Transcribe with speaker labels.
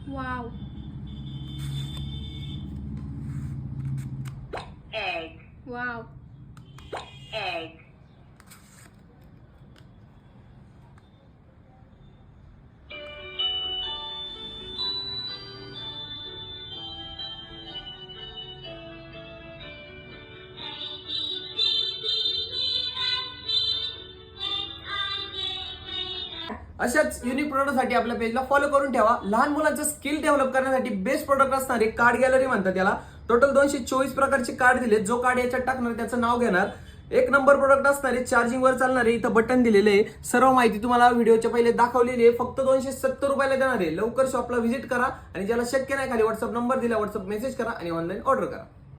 Speaker 1: Wow.
Speaker 2: Egg.
Speaker 1: Wow.
Speaker 2: Egg.
Speaker 3: अशाच unique प्रोडक्टसाठी आपल्या पेजला follow करून ठेवा. लहान मुलांचं स्किल डेव्हलप करण्यासाठी बेस्ट प्रोडक्ट असणारे कार्ड गॅलरी म्हणतात त्याला. टोटल 224 प्रकारचे कार्ड दिले. जो कार्ड याच्यात टाकणार त्याचं नाव घेणार. एक नंबर प्रोडक्ट असणारे चार्जिंग वर चालणारे इथं बटन दिलेले आहे. सर्व माहिती तुम्हाला व्हिडिओच्या पहिले दाखवलेली आहे. फक्त 270 रुपयाला देणार आहे. लवकर शॉपला व्हिजिट करा आणि ज्याला शक्य नाही खाली व्हॉट्सअप नंबर दिला व्हॉट्सअप मेसेज करा आणि ऑनलाईन ऑर्डर करा.